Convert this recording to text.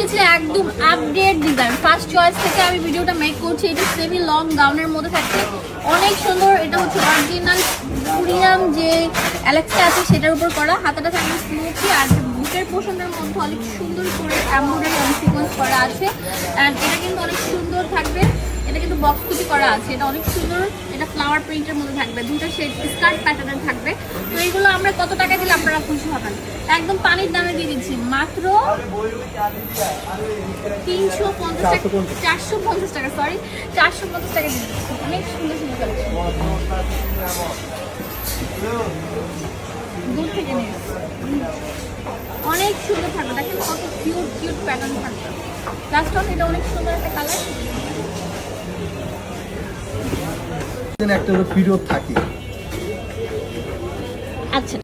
এসেছে একদম update design, first choice থেকে আমি ভিডিওটা মেক করছি। এটা সেমি লং গাউনের মধ্যে থাকছে, অনেক সুন্দর। এটা হচ্ছে অরিজিনাল প্রিমিয়াম যে অ্যালেক্সা আছে সেটার উপর করা। হাতাটা থাকবে স্মুথি, আর বুকের পোর্শনের মধ্যে অনেক সুন্দর করে এমব্রয়ডারি অনেক সিকোয়েন্স করা আছে। অ্যান্ড এটা কিন্তু অনেক সুন্দর থাকবে, এটা কিন্তু বক্স কুচি করা আছে, এটা অনেক সুন্দর। এটা ফ্লাওয়ার প্রিন্টের মধ্যে থাকবে, দুটো শেড স্কার্ট প্যাটার্নের থাকবে। তো এইগুলো আমরা কত টাকা দিলে আপনারা খুশি হবেন? একদম পানির দামে দিয়ে দিচ্ছি, মাত্র 350 টাকা, 450 টাকা, সরি 450 টাকা দিয়ে দিচ্ছি। অনেক সুন্দর সুন্দর কালেকশন, দূর থেকে নিয়ে অনেক সুন্দর থাকবে। দেখেন কত কিউট কিউট প্যাটার্ন থাকবে। লাস্ট অন এটা অনেক সুন্দর একটা কালার। একটা পিরিয়ড থাকে। আচ্ছা